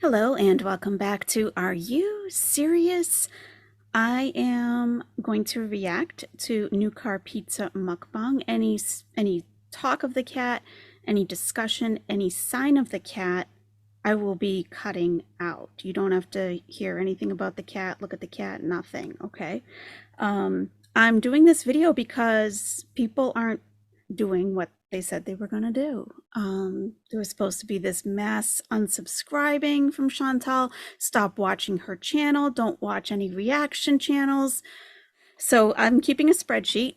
Hello and welcome back to Are You Serious? I am going to react to New Car Pizza Mukbang. Any talk of the cat, any discussion, any sign of the cat, I will be cutting out. You don't have to hear anything about the cat, look at the cat, nothing, okay? I'm doing this video because people aren't doing what they said they were going to do. There was supposed to be this mass unsubscribing from Chantal. Stop watching her channel. Don't watch any reaction channels. So I'm keeping a spreadsheet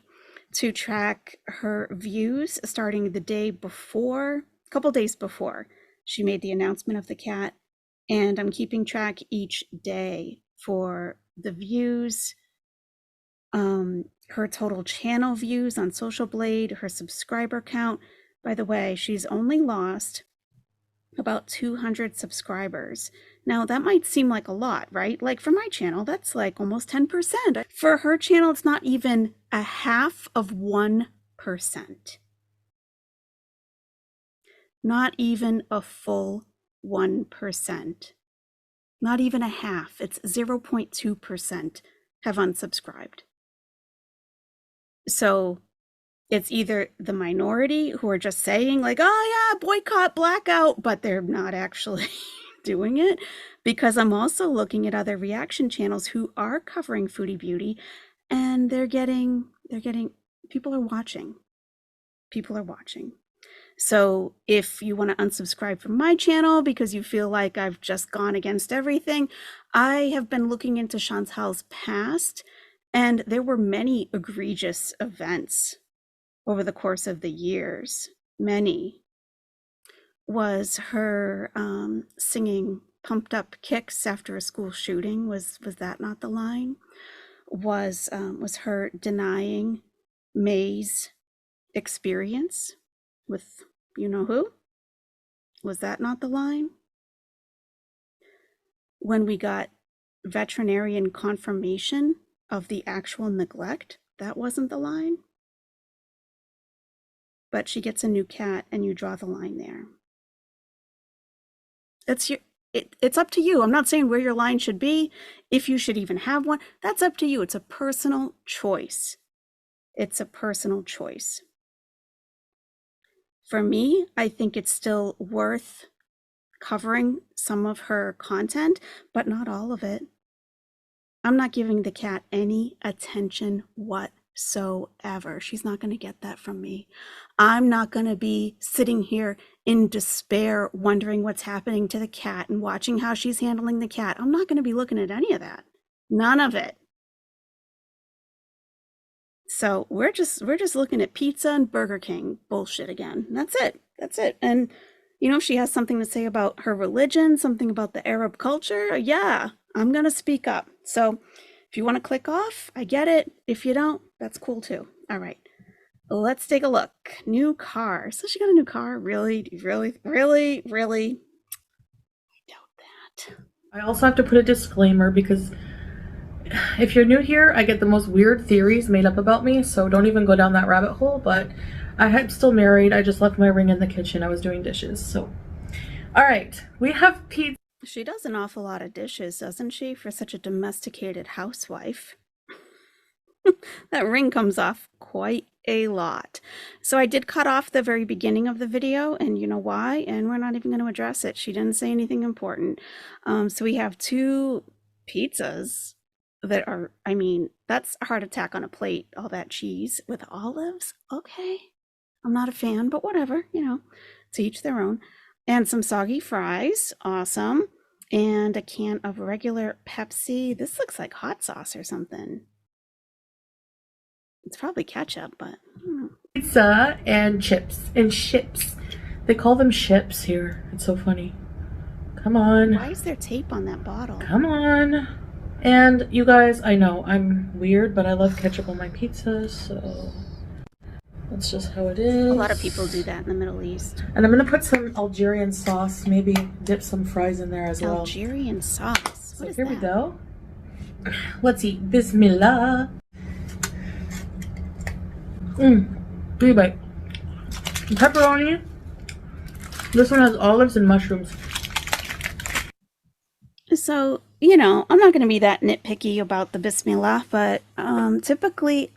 to track her views starting the day before, a couple days before she made the announcement of the cat. And I'm keeping track each day for the views, her total channel views on Social Blade, her subscriber count. By the way, she's only lost about 200 subscribers. Now, that might seem like a lot, right? Like for my channel, that's like almost 10%. For her channel, it's not even a half of 1%. Not even a full 1%. Not even a half. It's 0.2% have unsubscribed. So it's either the minority who are just saying like, oh yeah, boycott, blackout, but they're not actually doing it, because I'm also looking at other reaction channels who are covering foodie beauty, and they're getting people are watching. So if you want to unsubscribe from my channel because you feel like I've just gone against everything, I have been looking into Chantal's past, and there were many egregious events over the course of the years. Many. Was her singing Pumped Up Kicks after a school shooting? Was that not the line? Was her denying May's experience with you know who? Was that not the line? When we got veterinarian confirmation of the actual neglect, that wasn't the line. But she gets a new cat and you draw the line there. It's up to you. I'm not saying where your line should be, if you should even have one. That's up to you. It's a personal choice. It's a personal choice. For me, I think it's still worth covering some of her content, but not all of it. I'm not giving the cat any attention whatsoever. She's not going to get that from me. I'm not going to be sitting here in despair wondering what's happening to the cat and watching how she's handling the cat. I'm not going to be looking at any of that. None of it. So we're just looking at pizza and Burger King bullshit again. That's it. And you know, if she has something to say about her religion, something about the Arab culture, yeah, I'm going to speak up. So if you want to click off, I get it. If you don't, that's cool too. All right, let's take a look. New car. So she got a new car? Really? I doubt that. I also have to put a disclaimer because if you're new here, I get the most weird theories made up about me, so don't even go down that rabbit hole. But I'm still married. I just left my ring in the kitchen. I was doing dishes. So, all right, we have pizza. She does an awful lot of dishes, doesn't she, for such a domesticated housewife? That ring comes off quite a lot. So I did cut off the very beginning of the video, and you know why? And we're not even going to address it. She didn't say anything important. So we have two pizzas that are, I mean, that's a heart attack on a plate, all that cheese with olives. Okay. I'm not a fan, but whatever, you know, to each their own. And some soggy fries. Awesome. And a can of regular Pepsi. This looks like hot sauce or something. It's probably ketchup, but I don't know. Pizza and chips and ships. They call them ships here. It's so funny. Come on. Why is there tape on that bottle? Come on. And you guys, I know I'm weird, but I love ketchup on my pizza, so that's just how it is. A lot of people do that in the Middle East. And I'm gonna put some Algerian sauce, maybe dip some fries in there as well. Algerian sauce. So here we go. Let's eat. Bismillah. Big bite. Pepperoni. This one has olives and mushrooms. So, you know, I'm not going to be that nitpicky about the Bismillah, but typically,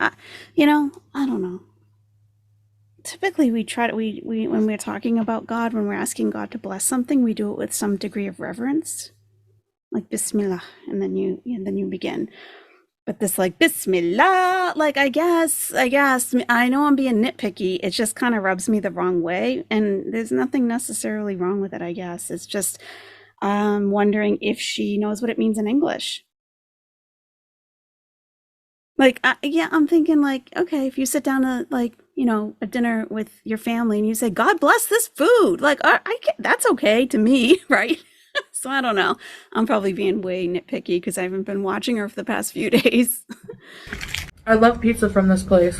you know, I don't know. Typically, we try to, we when we're talking about God, when we're asking God to bless something, we do it with some degree of reverence, like Bismillah, and then you begin. But this like Bismillah, like I know I'm being nitpicky. It just kind of rubs me the wrong way, and there's nothing necessarily wrong with it. I guess it's just wondering if she knows what it means in English. Like, yeah, I'm thinking like, okay, if you sit down to like, you know, a dinner with your family and you say, "God bless this food," like, that's okay to me, right? So I don't know. I'm probably being way nitpicky because I haven't been watching her for the past few days. I love pizza from this place.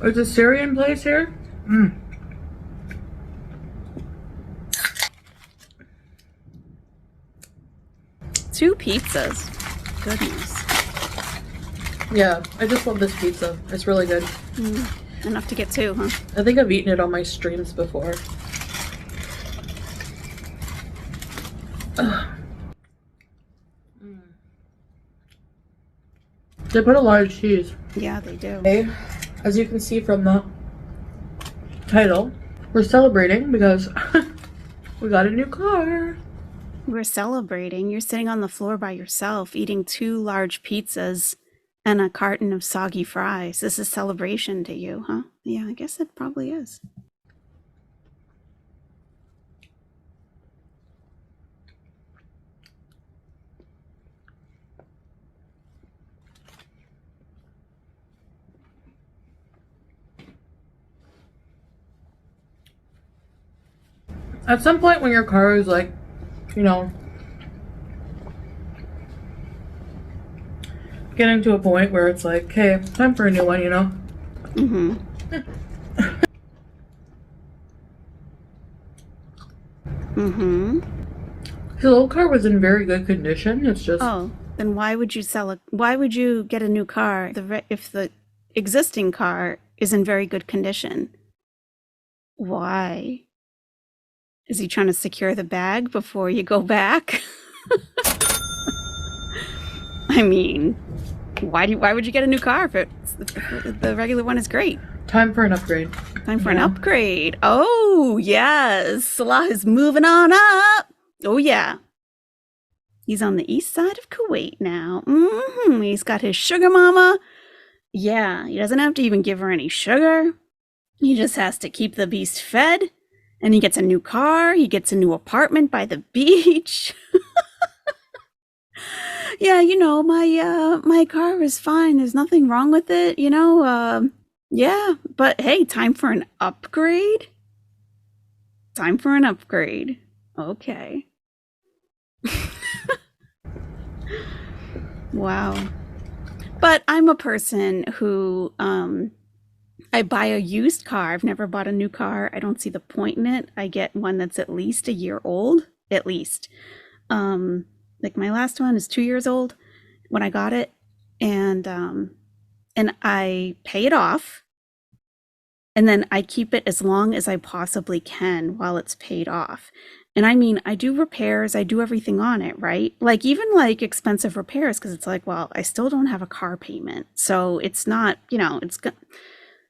It's a Syrian place here. Two pizzas. Goodness. Yeah, I just love this pizza. It's really good. Enough to get two, huh? I think I've eaten it on my streams before. They put a lot of cheese. Yeah, they do. Okay, as you can see from the title, we're celebrating because we got a new car. We're celebrating. You're sitting on the floor by yourself, eating two large pizzas and a carton of soggy fries. This is celebration to you, huh? Yeah, I guess it probably is. At some point when your car is like, you know, getting to a point where it's like, hey, time for a new one, you know? Mm-hmm. Mm-hmm. The old car was in very good condition. It's just... Oh, then why would you why would you get a new car if the existing car is in very good condition? Why? Is he trying to secure the bag before you go back? I mean, why would you get a new car if the regular one is great? Time for an upgrade. Time for an upgrade. Oh, yes. Salah is moving on up. Oh, yeah. He's on the east side of Kuwait now. He's got his sugar mama. Yeah, he doesn't have to even give her any sugar. He just has to keep the beast fed. And he gets a new car. He gets a new apartment by the beach. Yeah, you know, my car is fine. There's nothing wrong with it, you know. Yeah, but hey, time for an upgrade? Time for an upgrade. Okay. Wow. But I'm a person who I buy a used car. I've never bought a new car. I don't see the point in it. I get one that's at least a year old, at least. Like my last one is 2 years old when I got it, and I pay it off, and then I keep it as long as I possibly can while it's paid off. And I mean, I do repairs, I do everything on it, right? Like even like expensive repairs, because it's like, well, I still don't have a car payment, so it's not, you know,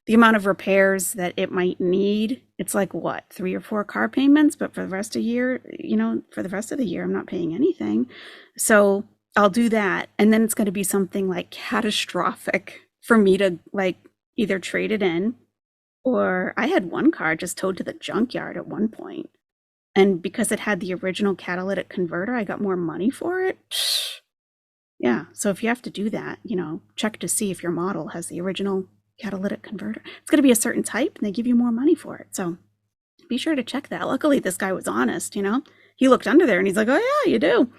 the amount of repairs that it might need, it's like what, 3 or 4 car payments, but for the rest of the year, you know, for the rest of the year, I'm not paying anything. So I'll do that. And then it's going to be something like catastrophic for me to like either trade it in, or I had one car just towed to the junkyard at one point. And because it had the original catalytic converter, I got more money for it. Yeah. So if you have to do that, you know, check to see if your model has the original catalytic converter. It's going to be a certain type and they give you more money for it. So be sure to check that. Luckily, this guy was honest, you know. He looked under there and he's like, "Oh yeah, you do."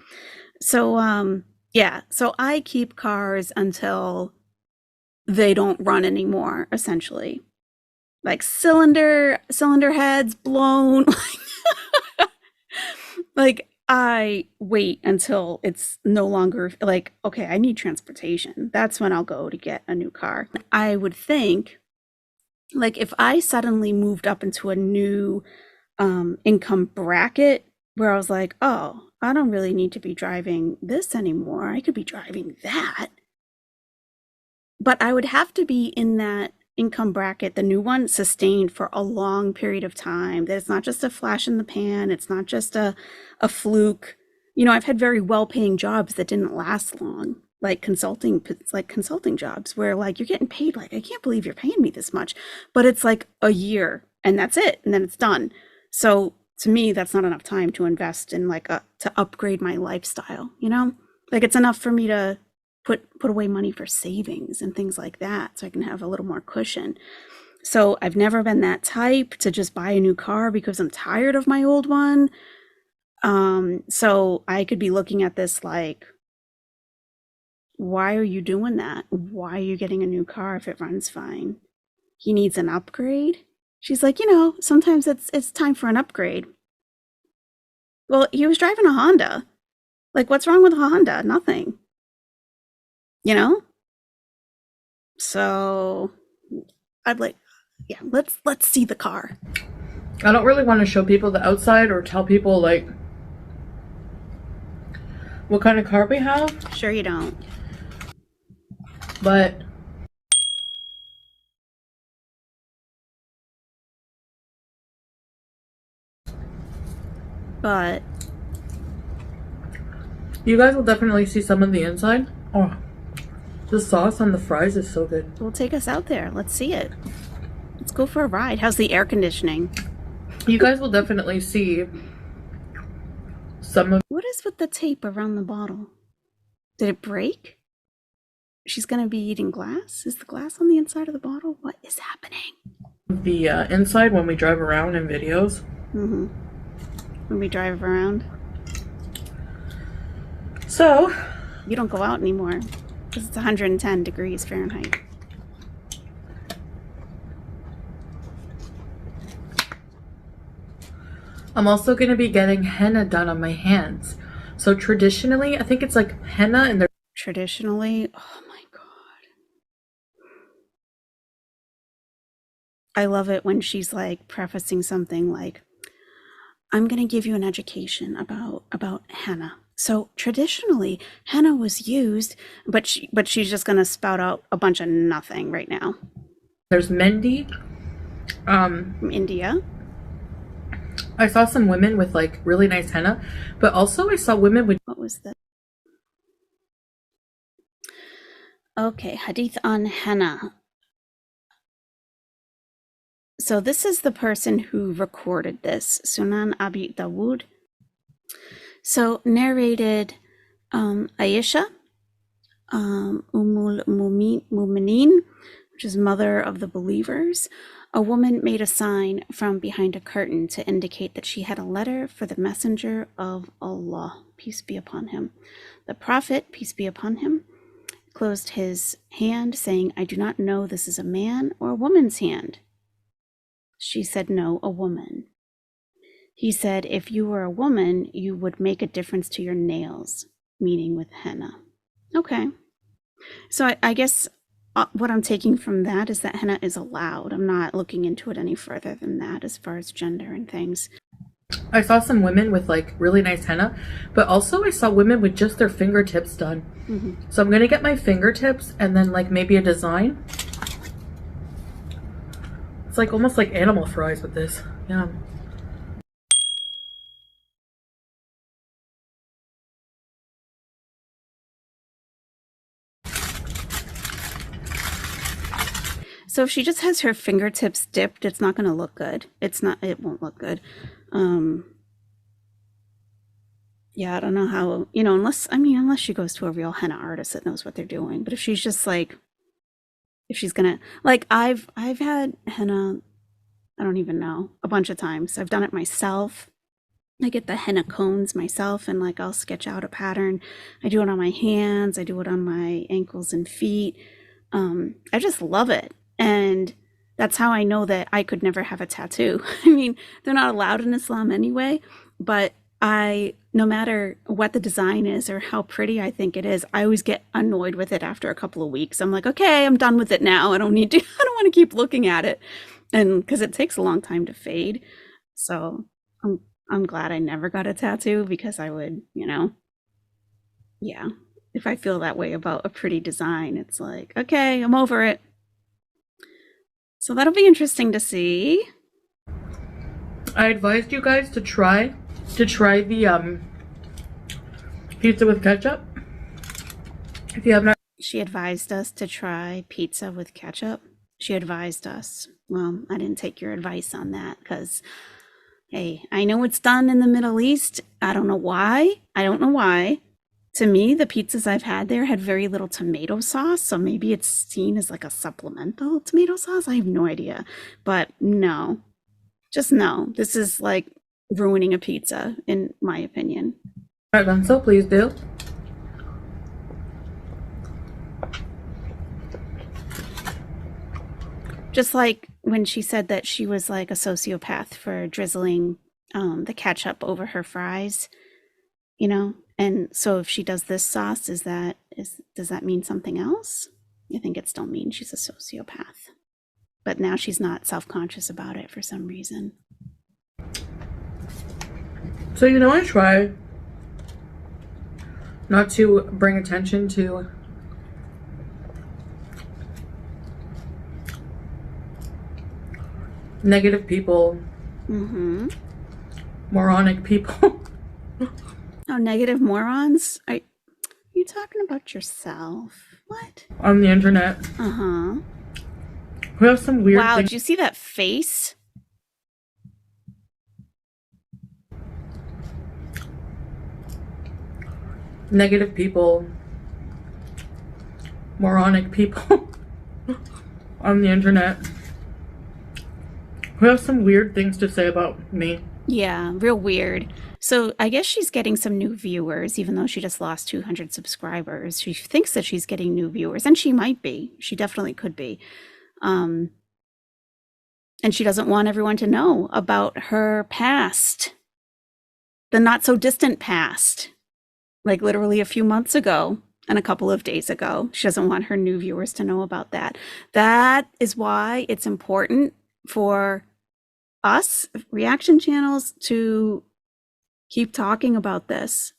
So yeah, so I keep cars until they don't run anymore, essentially. Like cylinder heads blown. Like I wait until it's no longer like, okay, I need transportation. That's when I'll go to get a new car. I would think, like, if I suddenly moved up into a new income bracket where I was like, oh, I don't really need to be driving this anymore. I could be driving that. But I would have to be in that income bracket, the new one, sustained for a long period of time. That it's not just a flash in the pan. It's not just a fluke. You know, I've had very well-paying jobs that didn't last long, like consulting jobs where like you're getting paid like, I can't believe you're paying me this much, but it's like a year and that's it, and then it's done. So to me, that's not enough time to invest in like to upgrade my lifestyle, you know? Like it's enough for me to put away money for savings and things like that so I can have a little more cushion. So I've never been that type to just buy a new car because I'm tired of my old one. So I could be looking at this like, why are you doing that? Why are you getting a new car if it runs fine? He needs an upgrade. She's like, you know, sometimes it's time for an upgrade. Well, he was driving a Honda. Like, what's wrong with a Honda? Nothing. You know? So I'd like, yeah, let's see the car. I don't really want to show people the outside or tell people like what kind of car we have. Sure you don't. But you guys will definitely see some of the inside. Oh, the sauce on the fries is so good. Well, take us out there. Let's see it. Let's go for a ride. How's the air conditioning? You guys will definitely see some of... What is with the tape around the bottle? Did it break? She's gonna be eating glass? Is the glass on the inside of the bottle? What is happening? The inside when we drive around in videos. Mm-hmm. When we drive around. So... You don't go out anymore because it's 110 degrees Fahrenheit. I'm also going to be getting henna done on my hands. So traditionally, I think it's like henna and they're... Traditionally? Oh my God. I love it when she's like prefacing something like, I'm going to give you an education about henna. So traditionally, henna was used, but she's just going to spout out a bunch of nothing right now. There's Mendi. From India. I saw some women with like really nice henna, but also I saw women with... What was that? Okay, hadith on henna. So this is the person who recorded this, Sunan Abi Dawood. So narrated Aisha, Ummul Mu'minin, which is mother of the believers. A woman made a sign from behind a curtain to indicate that she had a letter for the messenger of Allah, peace be upon him. The Prophet, peace be upon him, closed his hand, saying, I do not know this is a man or a woman's hand. She said, no, a woman. He said, if you were a woman, you would make a difference to your nails, meaning with henna. Okay. So I guess what I'm taking from that is that henna is allowed. I'm not looking into it any further than that as far as gender and things. I saw some women with like really nice henna, but also I saw women with just their fingertips done. Mm-hmm. So I'm going to get my fingertips and then like maybe a design. It's like almost like animal fries with this. Yeah. So if she just has her fingertips dipped, it's not going to look good. It won't look good. Yeah, I don't know how, unless she goes to a real henna artist that knows what they're doing. But if she's just like, if she's gonna, like, I've had henna, I don't even know, a bunch of times. I've done it myself. I get the henna cones myself and like I'll sketch out a pattern. I do it on my hands. I do it on my ankles and feet. I just love it. And that's how I know that I could never have a tattoo. I mean, they're not allowed in Islam anyway, but no matter what the design is or how pretty I think it is, I always get annoyed with it after a couple of weeks. I'm like, okay, I'm done with it now. I don't want to keep looking at it. And because it takes a long time to fade. So I'm I'm glad I never got a tattoo because I would, yeah. If I feel that way about a pretty design, it's like, okay, I'm over it. So that'll be interesting to see. I advised you guys to try the pizza with ketchup. If you have not, She advised us to try pizza with ketchup. She advised us. Well, I didn't take your advice on that because, hey, I know it's done in the Middle East. I don't know why. To me, the pizzas I've had there had very little tomato sauce, so maybe it's seen as like a supplemental tomato sauce. I have no idea. But no, just no. This is like ruining a pizza, in my opinion. not done so, please do. Just like when she said that she was like a sociopath for drizzling the ketchup over her fries, And so if she does this sauce, does that mean something else? I think it still means she's a sociopath. But now she's not self-conscious about it for some reason. So I try not to bring attention to negative people, moronic people. Oh, negative morons? Are you talking about yourself? What? On the internet. Uh-huh. We have some weird Wow, things. did you see that face? Negative people, moronic people on the internet. We have some weird things to say about me. Yeah, real weird. So I guess she's getting some new viewers, even though she just lost 200 subscribers. She thinks that she's getting new viewers, and she might be. She definitely could be. And she doesn't want everyone to know about her past, the not so distant past, like literally a few months ago and a couple of days ago. She doesn't want her new viewers to know about that. That is why it's important for us reaction channels to keep talking about this.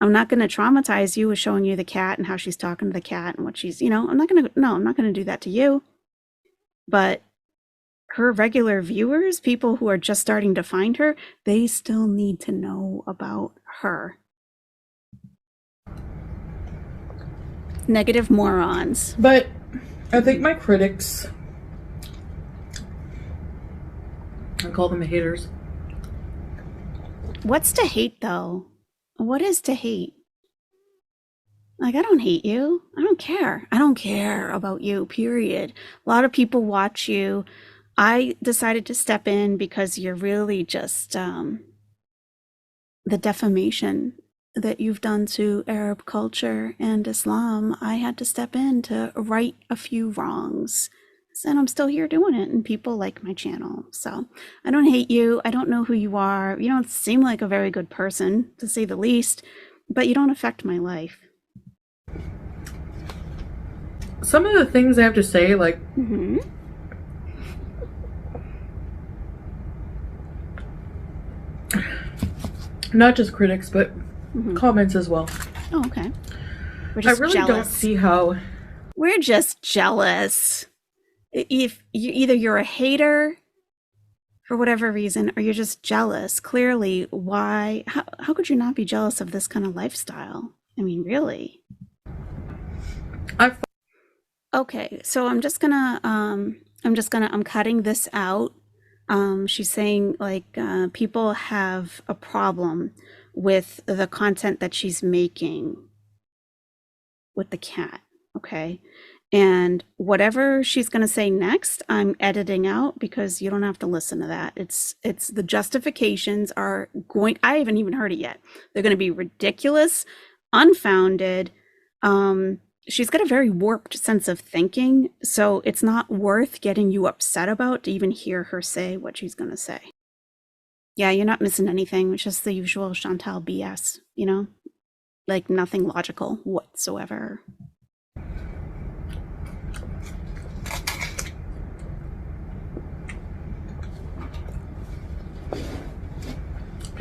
I'm not going to traumatize you with showing you the cat and how she's talking to the cat and what she's, I'm not going to do that to you. But her regular viewers, people who are just starting to find her, they still need to know about her. Negative morons. But I think my critics, I call them haters. What's to hate, though? What is to hate? Like, I don't hate you. I don't care. I don't care about you, period. A lot of people watch you. I decided to step in because you're really just the defamation that you've done to Arab culture and Islam. I had to step in to right a few wrongs. And I'm still here doing it, and people like my channel. So I don't hate you. I don't know who you are. You don't seem like a very good person, to say the least, but you don't affect my life. Some of the things I have to say, like, not just critics, but comments as well. Oh, okay. I really don't see how. We're just jealous. If you're a hater for whatever reason, or you're just jealous, clearly, why? How could you not be jealous of this kind of lifestyle? I mean, really? Okay, so I'm cutting this out. She's saying like people have a problem with the content that she's making with the cat. Okay. And whatever she's going to say next, I'm editing out because you don't have to listen to that. It's the justifications are going, I haven't even heard it yet. They're going to be ridiculous, unfounded. She's got a very warped sense of thinking, so it's not worth getting you upset about to even hear her say what she's going to say. Yeah, you're not missing anything. It's just the usual Chantal BS, like nothing logical whatsoever.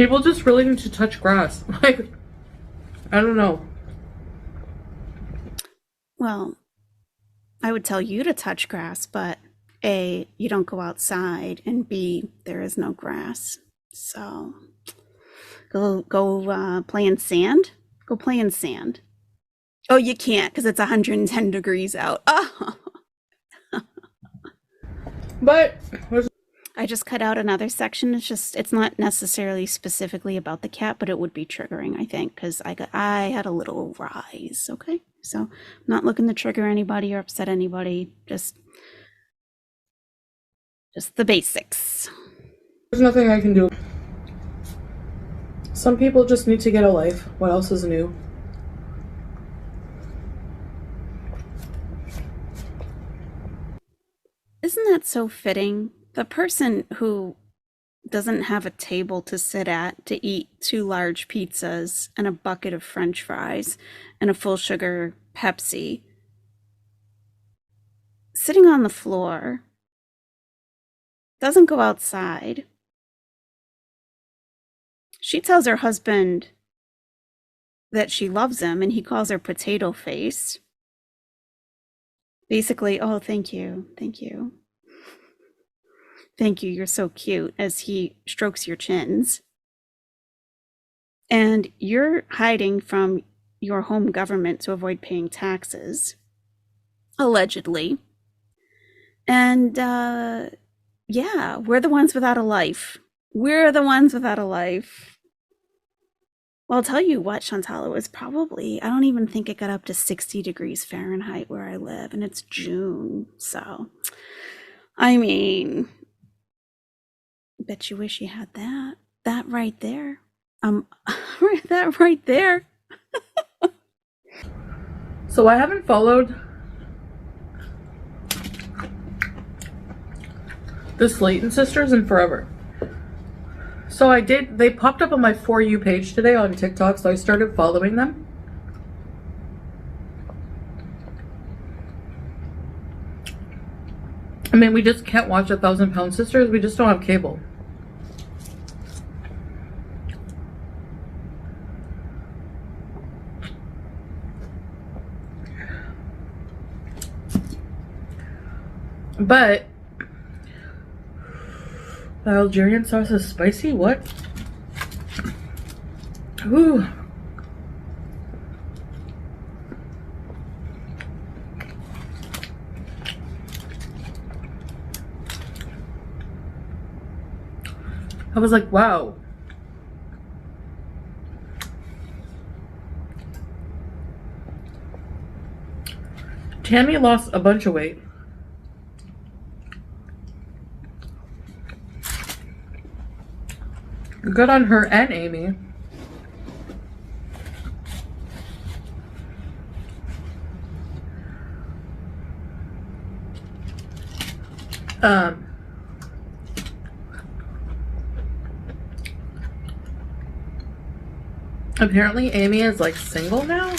People just really need to touch grass. Like, I don't know. Well, I would tell you to touch grass, but A, you don't go outside, and B, there is no grass. So go play in sand. Go play in sand. Oh, you can't because it's 110 degrees out. Oh, But I just cut out another section. It's not necessarily specifically about the cat, but it would be triggering, I think, because I had a little rise. Okay, so I'm not looking to trigger anybody or upset anybody. Just the basics. there's nothing I can do. Some people just need to get a life. What else is new? Isn't that so fitting? The person who doesn't have a table to sit at to eat 2 large pizzas and a bucket of French fries and a full sugar Pepsi, sitting on the floor, doesn't go outside. She tells her husband that she loves him, and he calls her potato face. Basically, oh, thank you, thank you. Thank you, you're so cute, as he strokes your chins. And you're hiding from your home government to avoid paying taxes, allegedly. And yeah, we're the ones without a life. We're the ones without a life. Well, I'll tell you what, Chantal, it was probably, I don't even think it got up to 60 degrees Fahrenheit where I live, and it's June. So, I mean, bet you wish you had that. That right there. That right there. So I haven't followed the Slaton sisters in forever. So I did, they popped up on my For You page today on TikTok, so I started following them. I mean, we just can't watch 1,000 Pound Sisters, we just don't have cable. But the Algerian sauce is spicy? What? Ooh. I was like, wow. Tammy lost a bunch of weight. Good on her and Amy. Apparently Amy is like single now.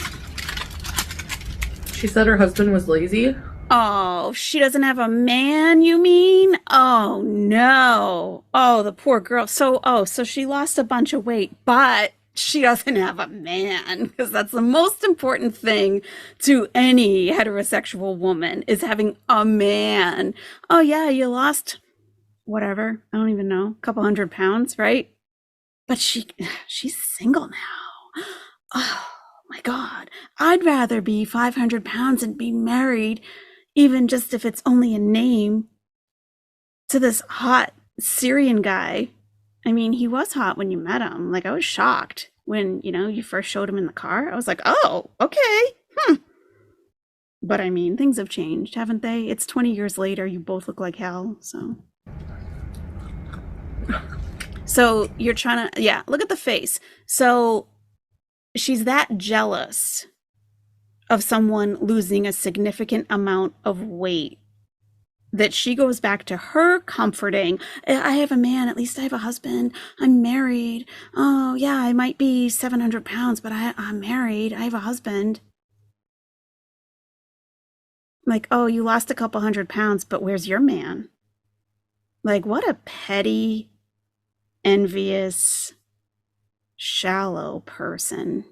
She said her husband was lazy. Oh, she doesn't have a man, you mean? Oh, no. Oh, the poor girl. So she lost a bunch of weight, but she doesn't have a man, because that's the most important thing to any heterosexual woman, is having a man. Oh, yeah, you lost whatever. I don't even know. A couple 100 pounds, right? But she's single now. Oh, my God. I'd rather be 500 pounds and be married, even just if it's only a name, to this hot Syrian guy. I mean, he was hot when you met him. Like, I was shocked when, you first showed him in the car. I was like, oh, okay. But I mean, things have changed, haven't they? It's 20 years later. You both look like hell, so. So you're trying to, yeah, look at the face. So she's that jealous of someone losing a significant amount of weight that she goes back to her comforting. I have a man, at least I have a husband. I'm married. Oh, yeah, I might be 700 pounds, but I'm married. I have a husband. Like, oh, you lost a couple 100 pounds, but where's your man? Like, what a petty, envious, shallow person.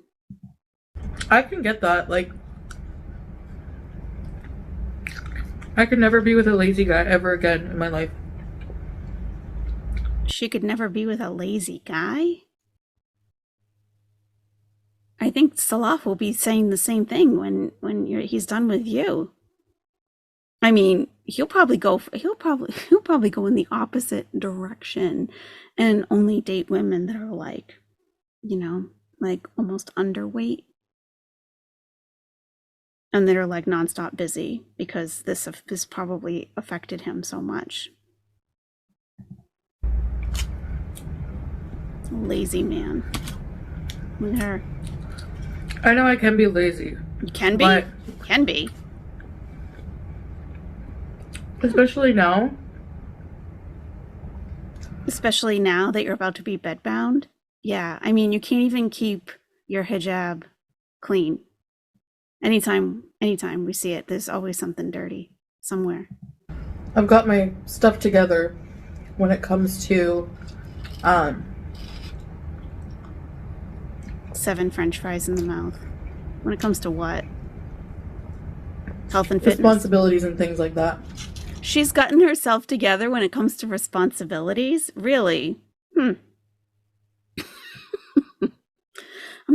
I can get that. Like, I could never be with a lazy guy ever again in my life. She could never be with a lazy guy? I think Salah will be saying the same thing when he's done with you. I mean, he'll probably go in the opposite direction and only date women that are like, you know, like almost underweight. And that are like nonstop busy because this probably affected him so much. Lazy man. Look at her. I know I can be lazy. You can be. But You can be. especially now. Especially now that you're about to be bedbound. Yeah, I mean, you can't even keep your hijab clean. Anytime we see it, there's always something dirty somewhere. I've got my stuff together when it comes to 7 French fries in the mouth. When it comes to what? Health and fitness. responsibilities and things like that. She's gotten herself together when it comes to responsibilities? Really? I'm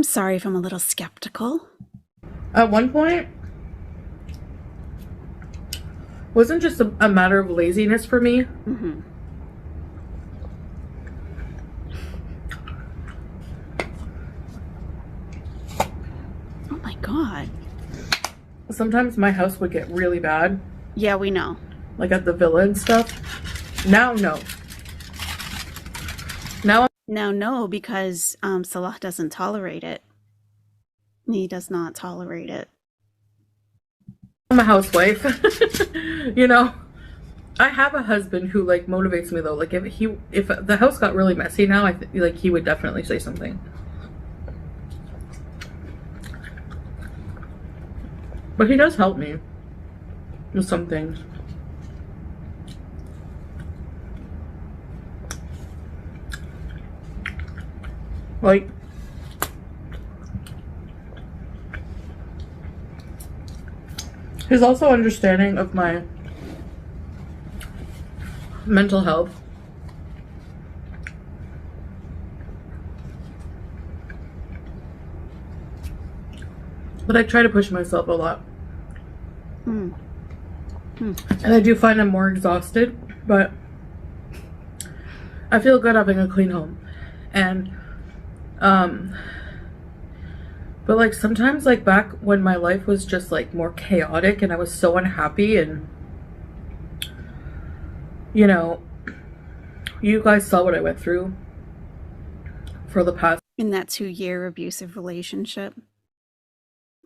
sorry if I'm a little skeptical. At one point, wasn't just a matter of laziness for me. Mm-hmm. Oh my God. Sometimes my house would get really bad, Yeah, we know. like at the villa and stuff. Now, no. Now, Now, no, because Salah doesn't tolerate it. He does not tolerate it. I'm a housewife. You know, I have a husband who like motivates me though. Like if the house got really messy now, like he would definitely say something. But he does help me with some things. Like, he's also understanding of my mental health. But I try to push myself a lot. And I do find I'm more exhausted, but I feel good having a clean home. And but like sometimes like back when my life was just like more chaotic and I was so unhappy, and you know, you guys saw what I went through for the past In that 2-year abusive relationship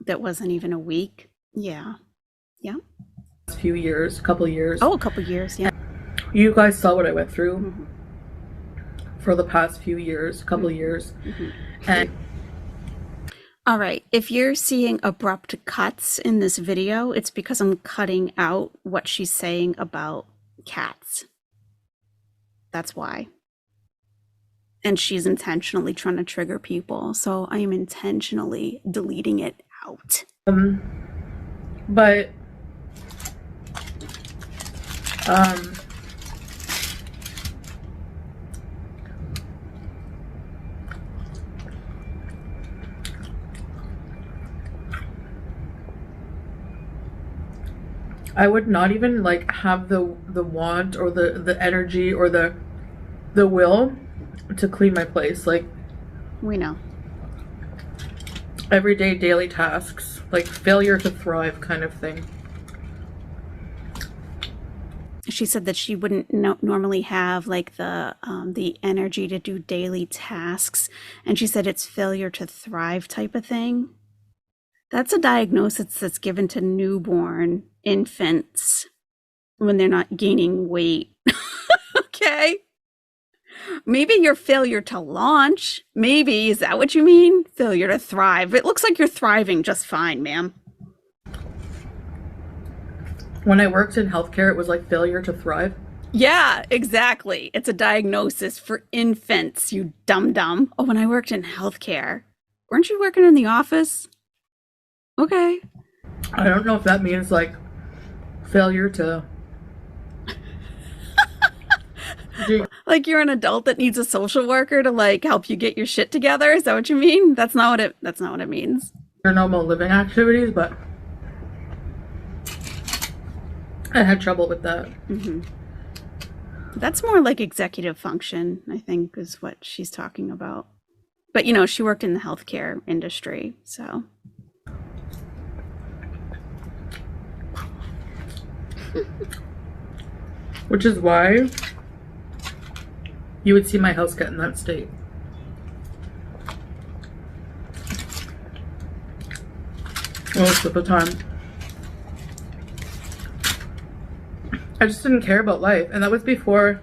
that wasn't even a week. Yeah. Yeah. few years, couple years. Oh, a couple years. Yeah. You guys saw what I went through Mm-hmm. for the past few years, couple years. Mm-hmm. And All right. If you're seeing abrupt cuts in this video, it's because I'm cutting out what she's saying about cats. That's why. And she's intentionally trying to trigger people. So I am intentionally deleting it out. but I would not even like have the want or the energy or the will to clean my place. Like, We know. everyday daily tasks, like failure to thrive kind of thing. She said that she wouldn't normally have like the energy to do daily tasks, and she said it's failure to thrive type of thing. That's a diagnosis that's given to newborn infants when they're not gaining weight. Okay. Maybe your failure to launch. Maybe, is that what you mean? Failure to thrive. It looks like you're thriving just fine, ma'am. When I worked in healthcare, it was like failure to thrive. Yeah, exactly. It's a diagnosis for infants, you dum dum. Oh, when I worked in healthcare, weren't you working in the office? Okay. I don't know if that means like failure to do Like you're an adult that needs a social worker to like help you get your shit together. Is that what you mean? That's not what it means. your normal living activities, but I had trouble with that. Hmm. That's more like executive function, I think, is what she's talking about. But she worked in the healthcare industry, so Which is why you would see my house get in that state. Most of the time. I just didn't care about life. And that was before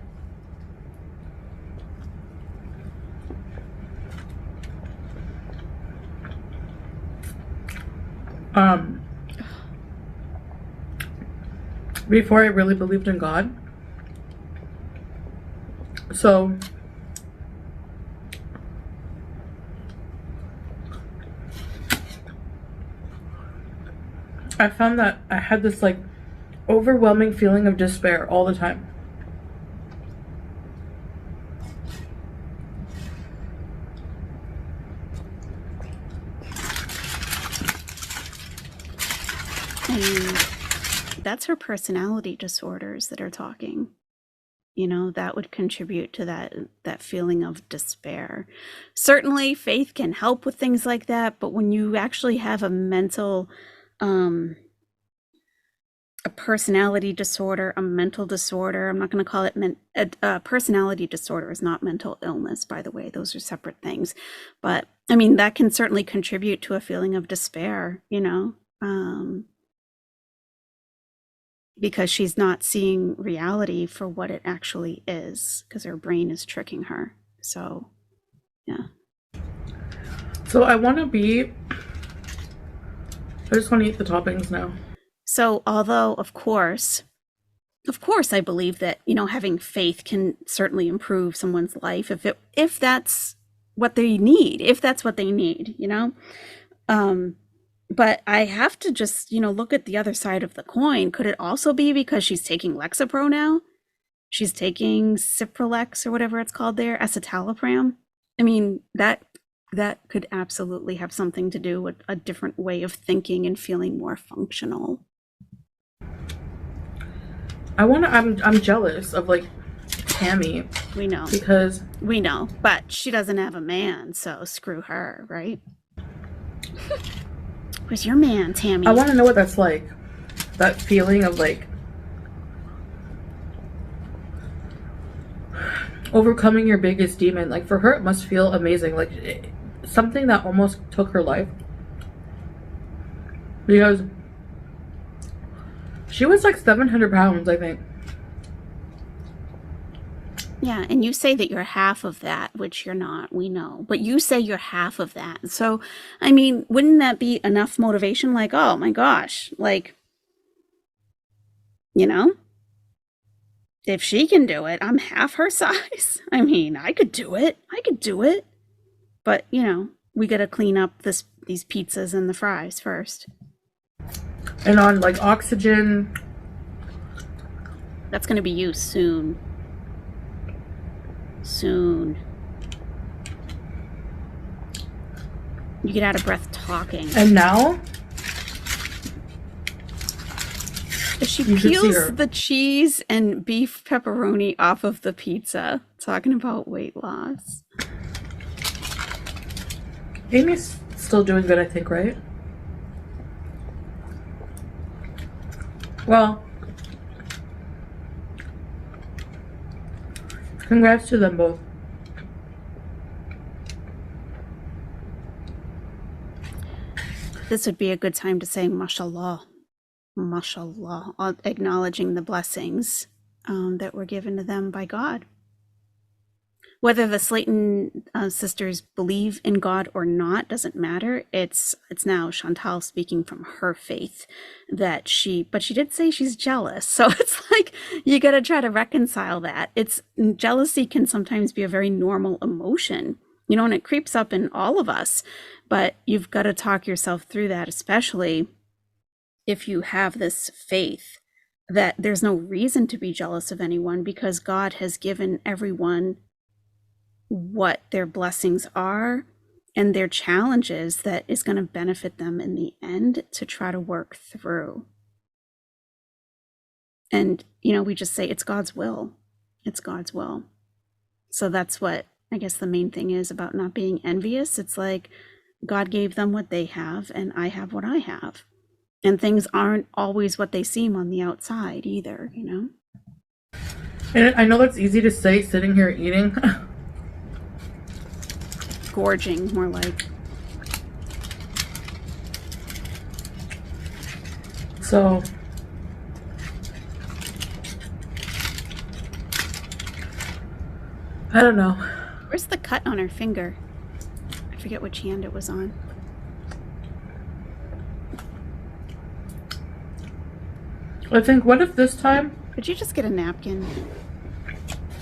um before I really believed in God. So I found that I had this like overwhelming feeling of despair all the time. and that's her personality disorders that are talking. That would contribute to that feeling of despair. Certainly faith can help with things like that, but when you actually have a mental a personality disorder, a mental disorder, I'm not going to call it a personality disorder is not mental illness, by the way. Those are separate things. But I mean, that can certainly contribute to a feeling of despair, because she's not seeing reality for what it actually is, because her brain is tricking her. So, yeah. So I just want to eat the toppings now. So, although, of course, I believe that, having faith can certainly improve someone's life if that's what they need, But I have to just, look at the other side of the coin. Could it also be because she's taking Lexapro now? She's taking Cipralex or whatever it's called there, escitalopram. I mean, that could absolutely have something to do with a different way of thinking and feeling more functional. I'm jealous of like Tammy. We know. Because we know, but she doesn't have a man, so screw her, right? Where's your man, Tammy? I want to know what that's like. That feeling of like overcoming your biggest demon. Like for her, it must feel amazing. Like something that almost took her life. Because she was like 700 pounds, I think. Yeah, and you say that you're half of that, which you're not, we know. But you say you're half of that. So, I mean, wouldn't that be enough motivation? Like, oh my gosh, like, if she can do it, I'm half her size. I mean, I could do it. But, we got to clean up these pizzas and the fries first. And on like oxygen. That's going to be you soon. You get out of breath talking. And now she peels the cheese and beef pepperoni off of the pizza, talking about weight loss. Amy's still doing good, I think, right? Well, congrats to them both. This would be a good time to say mashallah, acknowledging the blessings that were given to them by God. Whether the Slaton sisters believe in God or not doesn't matter. It's now Chantal speaking from her faith but she did say she's jealous. So it's like you got to try to reconcile that. Jealousy can sometimes be a very normal emotion, and it creeps up in all of us, but you've got to talk yourself through that, especially if you have this faith that there's no reason to be jealous of anyone because God has given everyone what their blessings are and their challenges that is going to benefit them in the end to try to work through. And, we just say it's God's will. It's God's will. So that's what I guess the main thing is about not being envious. It's like God gave them what they have and I have what I have. And things aren't always what they seem on the outside either, And I know that's easy to say sitting here eating. Gorging, more like. So, I don't know. Where's the cut on her finger? I forget which hand it was on. I think, what if this time... Could you just get a napkin?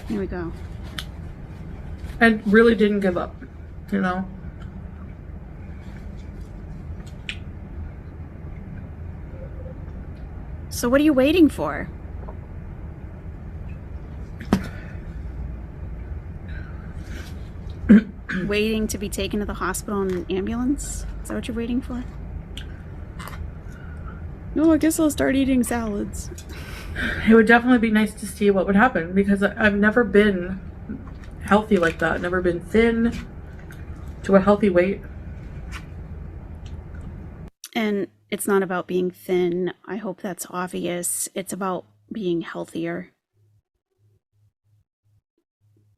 Here we go. I really didn't give up, So what are you waiting for? Waiting to be taken to the hospital in an ambulance? Is that what you're waiting for? No, I guess I'll start eating salads. It would definitely be nice to see what would happen because I've never been healthy like that. Never been thin to a healthy weight. And it's not about being thin. I hope that's obvious. It's about being healthier.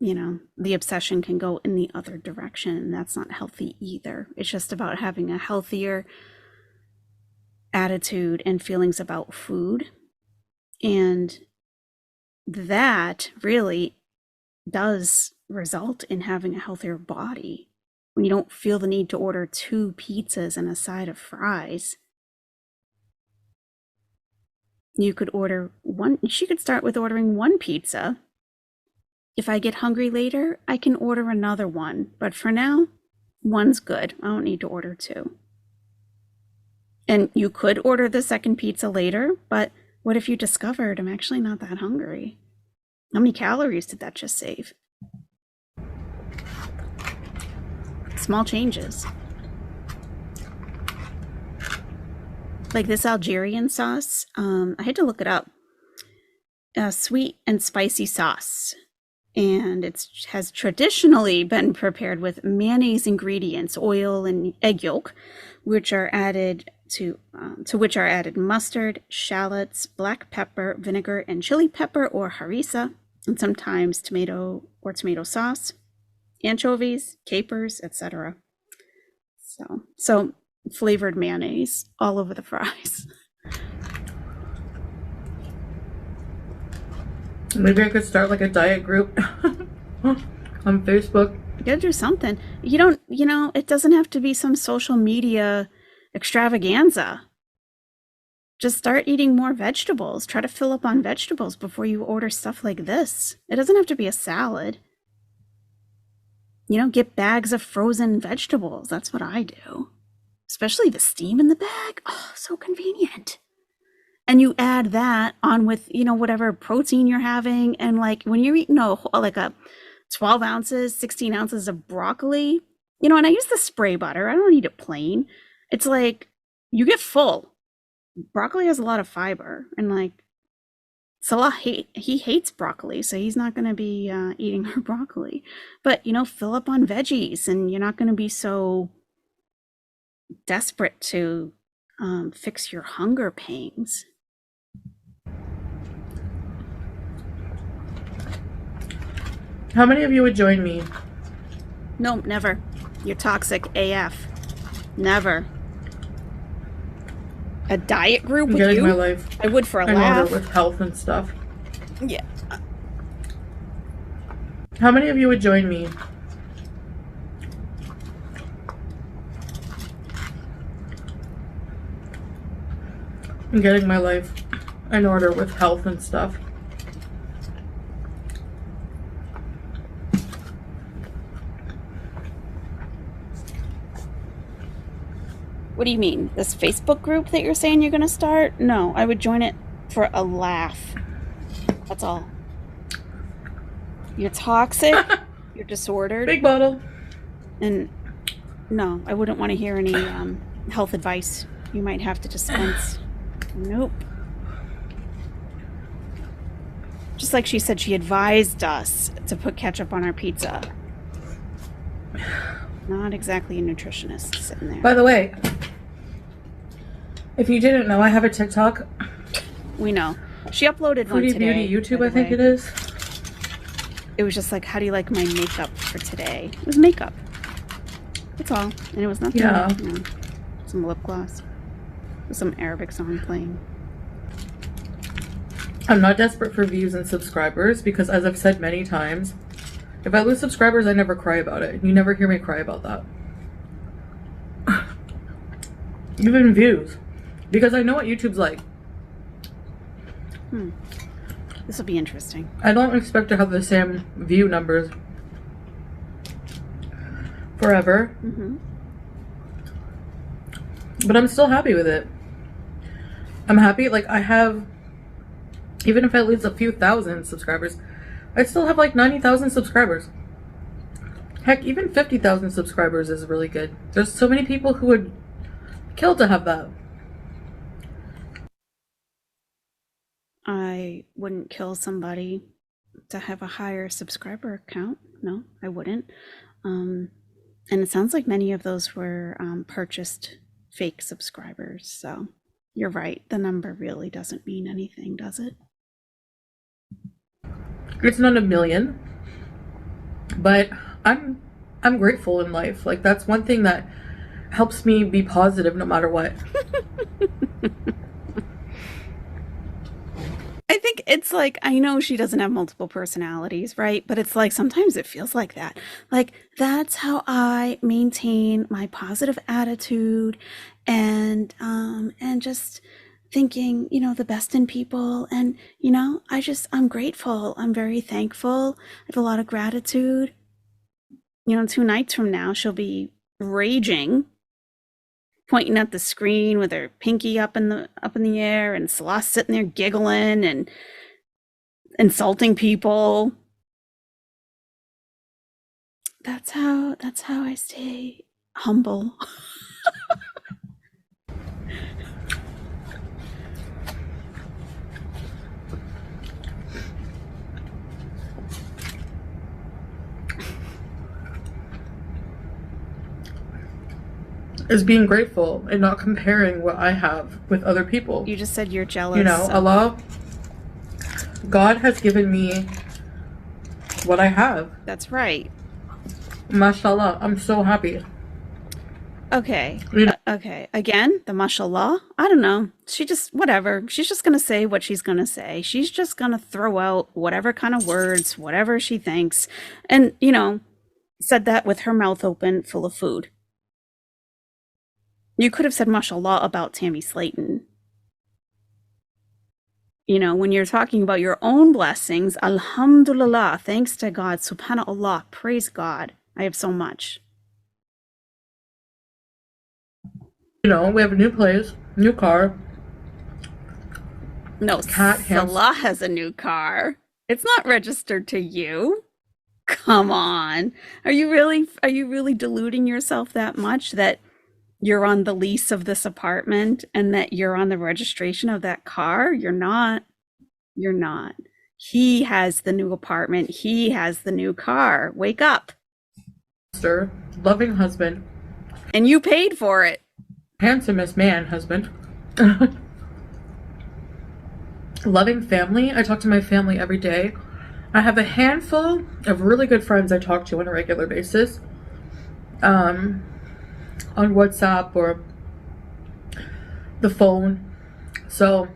The obsession can go in the other direction, and that's not healthy either. It's just about having a healthier attitude and feelings about food. And that really does result in having a healthier body. When you don't feel the need to order 2 pizzas and a side of fries, you could order one. She could start with ordering 1 pizza. If I get hungry later, I can order another one. But for now, 1's good. I don't need to order 2. And you could order the second pizza later, but what if you discovered I'm actually not that hungry? How many calories did that just save? Small changes. Like this Algerian sauce, I had to look it up. Sweet and spicy sauce. And it has traditionally been prepared with mayonnaise ingredients, oil and egg yolk, which are added to which are added mustard, shallots, black pepper, vinegar, and chili pepper or harissa, and sometimes tomato or tomato sauce, anchovies, capers, etc. So flavored mayonnaise all over the fries. Maybe I could start like a diet group on Facebook. You gotta do something. It doesn't have to be some social media extravaganza. Just start eating more vegetables. Try to fill up on vegetables before you order stuff like this. It doesn't have to be a salad. Get bags of frozen vegetables. That's what I do. Especially the steam in the bag. Oh, so convenient. And you add that on with, whatever protein you're having. And like when you're eating a 12 ounces, 16 ounces of broccoli, and I use the spray butter. I don't eat it plain. It's like you get full. Broccoli has a lot of fiber. And like Salah, he hates broccoli. So he's not going to be eating her broccoli. But, fill up on veggies and you're not going to be so desperate to fix your hunger pangs. How many of you would join me? No, never. You're toxic AF. Never. A diet group with you? My life. I would for a in laugh. order with health and stuff. Yeah. How many of you would join me in getting my life in order with health and stuff? What do you mean? This Facebook group that you're saying you're going to start? No, I would join it for a laugh. That's all. You're toxic. You're disordered. Big bottle. And no, I wouldn't want to hear any health advice you might have to dispense. Nope. Just like she said, she advised us to put ketchup on our pizza. Not exactly a nutritionist sitting there. By the way, if you didn't know, I have a TikTok. We know. She uploaded one Foodie today. Beauty YouTube, I think it is. It was just like, how do you like my makeup for today? It was makeup. That's all. And it was nothing. Yeah. You know, some lip gloss. With some Arabic song playing. I'm not desperate for views and subscribers because, as I've said many times, if I lose subscribers, I never cry about it. You never hear me cry about that. Even views. Because I know what YouTube's like. This will be interesting. I don't expect to have the same view numbers forever. But I'm still happy with it. I'm happy, like, I have, even if I lose a few thousand subscribers, I still have like 90,000 subscribers. Heck, even 50,000 subscribers is really good. There's so many people who would kill to have that. I wouldn't kill somebody to have a higher subscriber count. No, I wouldn't. And it sounds like many of those were purchased fake subscribers. So you're right. The number really doesn't mean anything, does it? It's not a million, but I'm grateful in life. Like, that's one thing that helps me be positive no matter what. I think it's like, I know she doesn't have multiple personalities, right? But it's like sometimes it feels like that. Like, that's how I maintain my positive attitude and just thinking, you know, the best in people. And, you know, I'm grateful. I'm very thankful. I have a lot of gratitude. You know, 2 nights from now, she'll be raging, pointing at the screen with her pinky up in the air, and Salah sitting there giggling and insulting people. That's how I stay humble. Is being grateful and not comparing what I have with other people. You just said you're jealous. You know, Allah, God has given me what I have. That's right. Mashallah, I'm so happy. Okay. You know, Okay. Again, the mashallah. I don't know. She just, whatever. She's just going to say what she's going to say. She's just going to throw out whatever kind of words, whatever she thinks. And, you know, said that with her mouth open, full of food. You could have said mashallah about Tammy Slaton. You know, when you're talking about your own blessings, alhamdulillah, thanks to God, subhanallah, praise God. I have so much. you know, we have a new place, new car. No, Cat Salah has a new car. It's not registered to you. Come on. Are you really deluding yourself that much that you're on the lease of this apartment and that you're on the registration of that car? You're not. You're not. He has the new apartment. He has the new car. Wake up. Sir, loving husband. And you paid for it. Handsomest man husband. Loving family. I talk to my family every day. I have a handful of really good friends I talk to on a regular basis. On WhatsApp or the phone. So,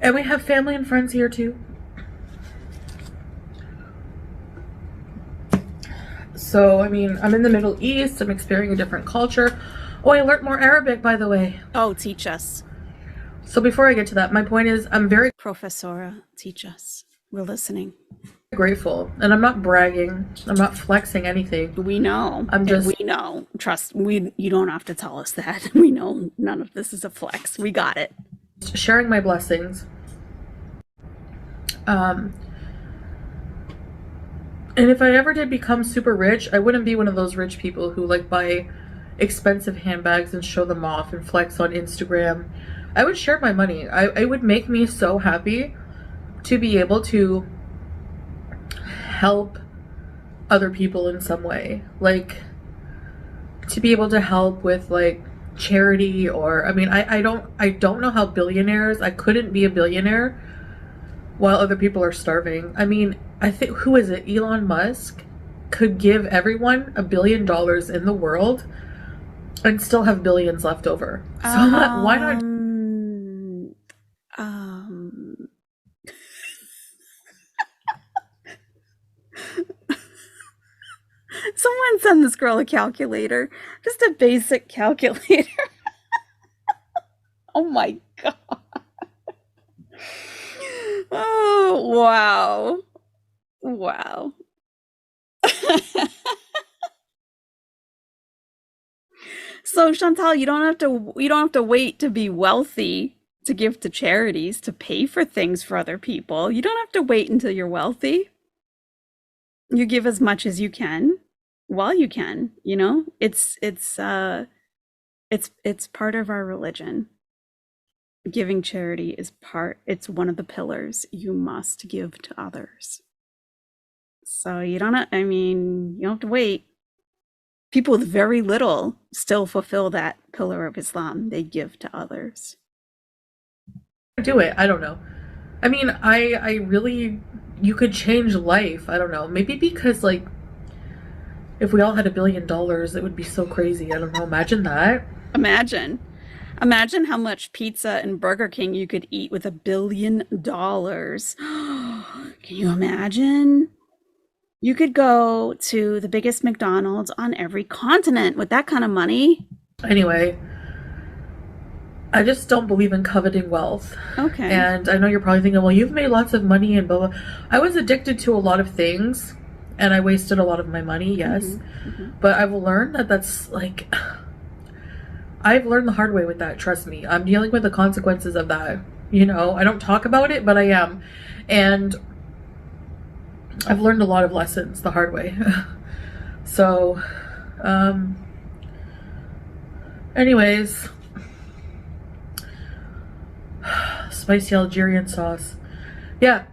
and we have family and friends here too. So, I mean, I'm in the Middle East, I'm experiencing a different culture. Oh, I learned more Arabic, by the way. Oh, teach us. So before I get to that, my point is I'm very Professora, teach us. We're listening. grateful, and I'm not bragging. I'm not flexing anything. We know. We know. Trust, you don't have to tell us that. We know none of this is a flex. We got it. Sharing my blessings. And if I ever did become super rich, I wouldn't be one of those rich people who like buy expensive handbags and show them off and flex on Instagram. I would share my money. It would make me so happy to be able to help other people in some way. Like, to be able to help with like charity, or I mean, I don't know how billionaires, I couldn't be a billionaire while other people are starving. I mean, I think, who is it? Elon Musk could give everyone $1 billion in the world and still have billions left over. So why not? Someone send this girl a calculator. Just a basic calculator. Oh my God. Oh, wow. Wow. So Chantal, you don't have to wait to be wealthy to give to charities, to pay for things for other people. You don't have to wait until you're wealthy. You give as much as you can while you can, you know? It's part of our religion. Giving charity is it's one of the pillars. You must give to others. So you don't have to wait. People with very little still fulfill that pillar of Islam. They give to others. Do it. I don't know. I mean, I really, you could change life. I don't know. Maybe because like, if we all had $1 billion, it would be so crazy. I don't know. Imagine that. Imagine how much pizza and Burger King you could eat with $1 billion. Can you imagine? You could go to the biggest McDonald's on every continent with that kind of money. Anyway, I just don't believe in coveting wealth. Okay. And I know you're probably thinking, well, you've made lots of money and blah, blah. I was addicted to a lot of things and I wasted a lot of my money, yes. Mm-hmm. But I've learned that's like, I've learned the hard way with that, trust me. I'm dealing with the consequences of that. You know, I don't talk about it, but I am. And I've learned a lot of lessons the hard way. So, anyways, spicy Algerian sauce. Yeah,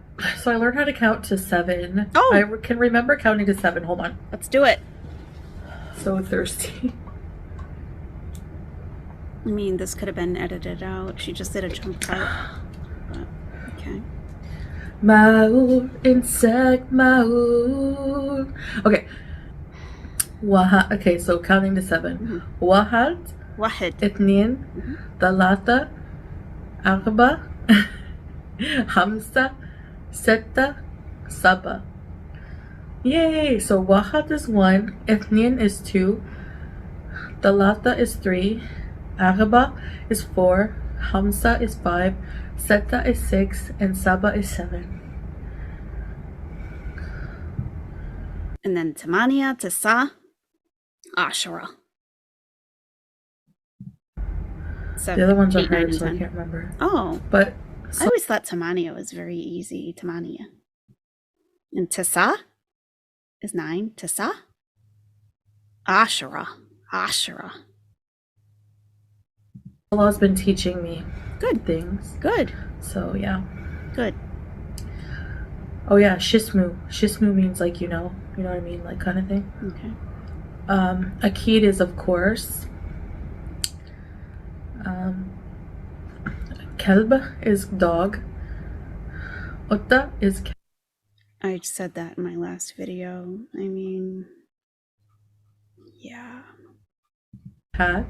so I learned how to count to 7. Oh! I can remember counting to 7. Hold on. Let's do it. So thirsty. I mean, this could have been edited out. She just did a chunk part. But, okay. Ma'ur, insect, ma'ur. Okay. Okay, so counting to 7. Wahad. Ethnin. Thalatha. Arba. Hamsa. Setta. Saba. Yay! So Wahad is 1. Ethnin is 2. Thalatha is 3. Arba is 4. Hamsa is 5. Setta is 6, and Saba is 7. And then Tamania, Tisa, Ashura. The other ones are hard, so I can't remember. Oh. But I always thought Tamania was very easy. Tamania. And Tisa is 9. Tisa. Ashura. Salah's been teaching me good things. Good. So yeah. Good. Oh yeah, Shismu. Shismu means like you know what I mean, like kind of thing. Okay. Akid is of course. Kelb is dog. Otta is cat. I said that in my last video. I mean, yeah. Cat.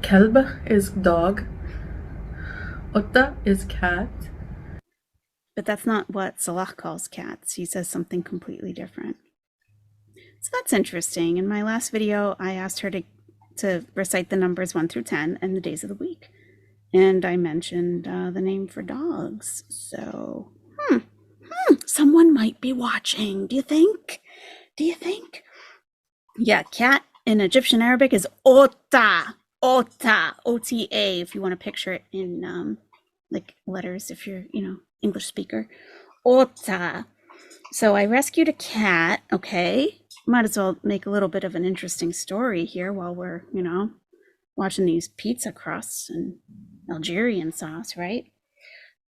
Kelb is dog. Otta is cat. but that's not what Salah calls cats. He says something completely different. So that's interesting. In my last video, I asked her to recite the numbers 1 through 10 and the days of the week. And I mentioned the name for dogs. So, someone might be watching. Do you think? Do you think? Yeah, cat in Egyptian Arabic is ota. Ota. O-T-A, if you want to picture it in like letters, if you're, English speaker. Ota. So I rescued a cat, okay? Might as well make a little bit of an interesting story here while we're, watching these pizza crusts and Algerian sauce, right?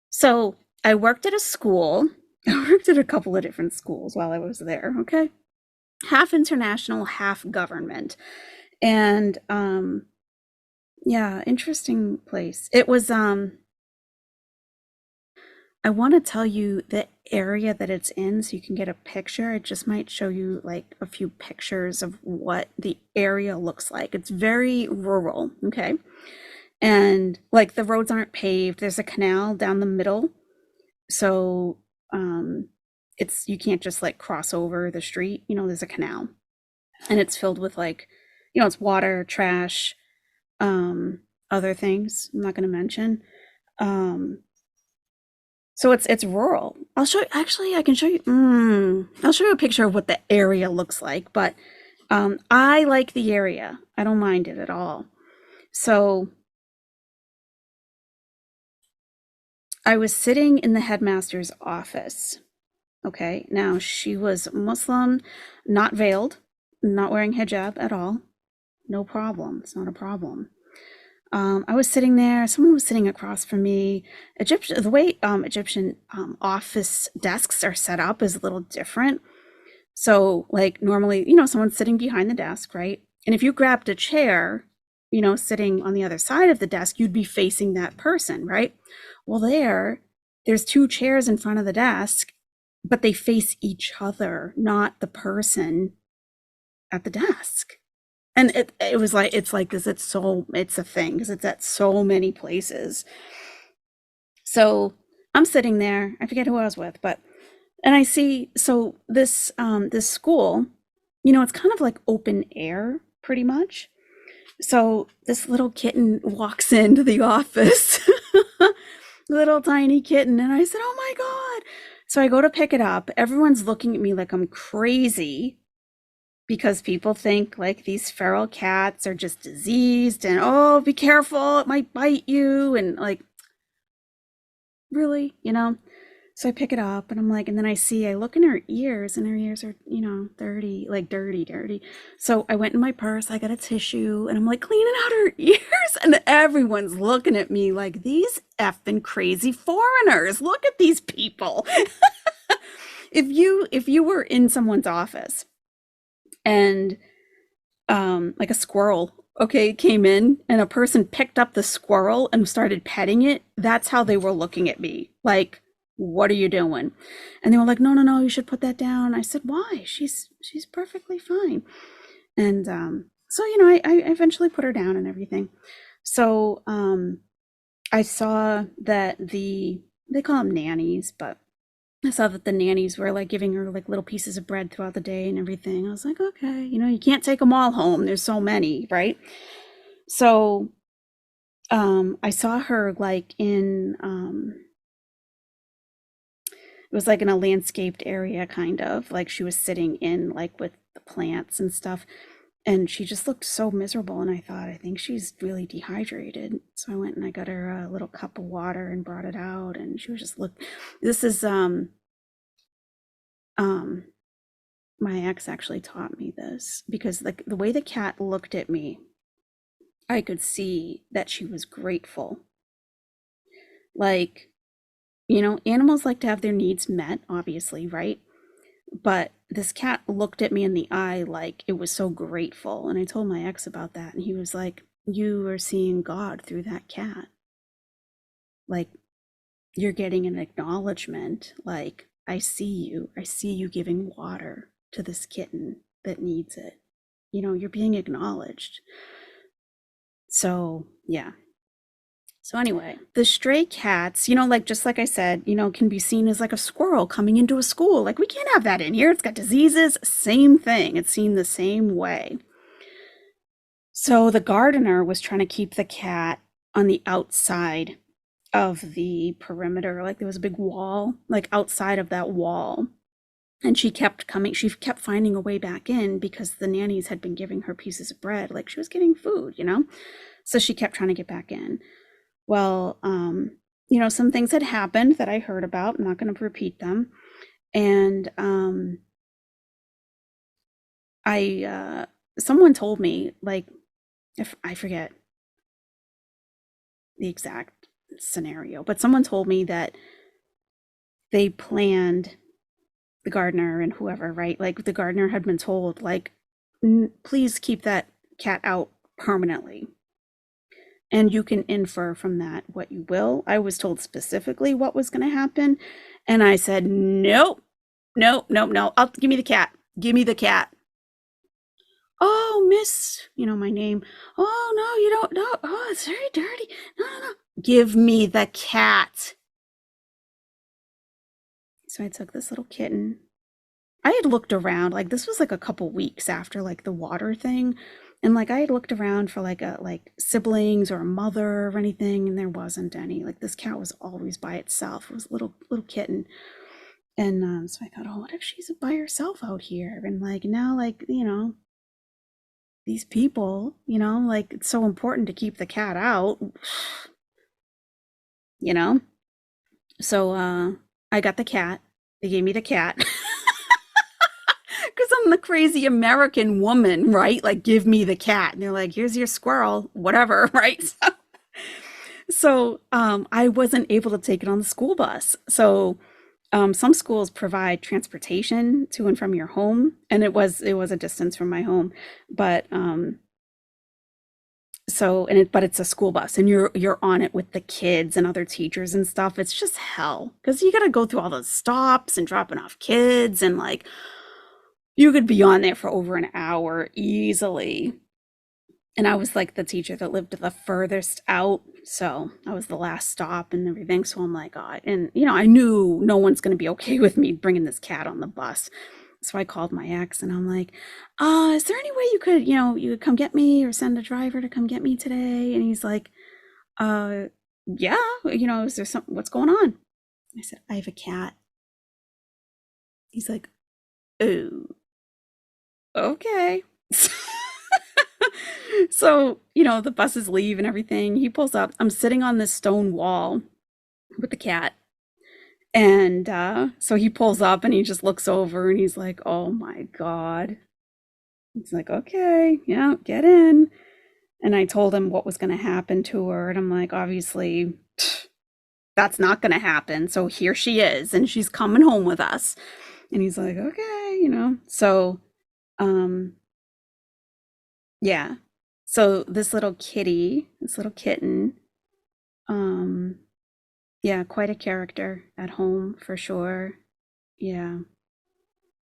So I worked at a school. I worked at a couple of different schools while I was there, okay? Half international, half government. And yeah, interesting place. It was I want to tell you the area that it's in so you can get a picture. I just might show you like a few pictures of what the area looks like. It's very rural, okay? And like the roads aren't paved. There's a canal down the middle. So it's you can't just like cross over the street, there's a canal. And it's filled with like, it's water, trash, other things I'm not going to mention. So it's rural. I'll show you, actually I can show you I'll show you a picture of what the area looks like, but I like the area. I don't mind it at all. So I was sitting in the headmaster's office. Okay, now she was Muslim, not veiled, not wearing hijab at all. No problem. It's not a problem. I was sitting there. Someone was sitting across from me. The way Egyptian office desks are set up is a little different. So, like normally, someone's sitting behind the desk, right? And if you grabbed a chair, sitting on the other side of the desk, you'd be facing that person, right? Well, there's two chairs in front of the desk, but they face each other, not the person at the desk. And it was like, it's like this, it's a thing because it's at so many places. So I'm sitting there, I forget who I was with, and I see, so this school, it's kind of like open air pretty much. So this little kitten walks into the office, little tiny kitten. And I said, oh my God. So I go to pick it up. Everyone's looking at me like I'm crazy because people think like these feral cats are just diseased and, oh, be careful, it might bite you. And like, really, So I pick it up and I'm like, and then I look in her ears and her ears are, dirty, like dirty. So I went in my purse, I got a tissue and I'm like cleaning out her ears and everyone's looking at me like these effing crazy foreigners. Look at these people. If you were in someone's office and like a squirrel, okay, came in and a person picked up the squirrel and started petting it, that's how they were looking at me. Like, what are you doing? And they were like, no, you should put that down. I said, why? She's perfectly fine. And so, I eventually put her down and everything. So I saw that they call them nannies, but I saw that the nannies were like giving her like little pieces of bread throughout the day and everything. I was like, okay, you can't take them all home. There's so many, right? So I saw her like in it was like in a landscaped area, kind of like she was sitting in like with the plants and stuff. And she just looked so miserable. And I thought, I think she's really dehydrated. So I went and I got her a little cup of water and brought it out. And she was just this is, my ex actually taught me this because the way the cat looked at me, I could see that she was grateful. Like, animals like to have their needs met, obviously, right? But this cat looked at me in the eye like it was so grateful. And I told my ex about that. And he was like, you are seeing God through that cat. Like, you're getting an acknowledgement. Like, I see you giving water to this kitten that needs it. You're being acknowledged. So, yeah. So anyway, the stray cats, like just like I said, can be seen as like a squirrel coming into a school. Like we can't have that in here. It's got diseases. Same thing. It's seen the same way. So the gardener was trying to keep the cat on the outside of the perimeter. Like there was a big wall, like outside of that wall. And she kept finding a way back in because the nannies had been giving her pieces of bread. Like she was getting food. So she kept trying to get back in. Well, some things had happened that I heard about. I'm not going to repeat them. And someone told me, like, if I forget the exact scenario, but someone told me that they planned, the gardener and whoever, right? Like the gardener had been told, like, please keep that cat out permanently. And you can infer from that what you will. I was told specifically what was going to happen. And I said, nope, nope, nope, no. Give me the cat. Give me the cat. Oh, miss, my name. Oh, no, you don't know. Oh, it's very dirty. No, no, no. Give me the cat. So I took this little kitten. I had looked around, like this was like a couple weeks after like the water thing. And like I had looked around for like siblings or a mother or anything, and there wasn't any. Like this cat was always by itself. It was a little kitten. And so I thought, oh, what if she's by herself out here? And like now, like, these people, like it's so important to keep the cat out, you know? So I got the cat. They gave me the cat. Because I'm the crazy American woman, right? Like, give me the cat. And they're like, here's your squirrel, whatever, right? So I wasn't able to take it on the school bus. So some schools provide transportation to and from your home, and it was a distance from my home, but but it's a school bus, and you're on it with the kids and other teachers and stuff. It's just hell because you got to go through all those stops and dropping off kids, and like you could be on there for over an hour easily. And I was like the teacher that lived the furthest out. So I was the last stop and everything. So I'm like, oh, and I knew no one's going to be okay with me bringing this cat on the bus. So I called my ex and I'm like, is there any way you could come get me or send a driver to come get me today? And he's like, yeah, is there something, what's going on? I said, I have a cat. He's like, oh, okay. So, the buses leave and everything. He pulls up. I'm sitting on this stone wall with the cat. And so he pulls up and he just looks over and he's like, oh my God. He's like, okay, yeah, get in. And I told him what was going to happen to her. And I'm like, obviously, that's not going to happen. So here she is. And she's coming home with us. And he's like, okay, So, yeah. So this little kitten, yeah, quite a character at home for sure. Yeah.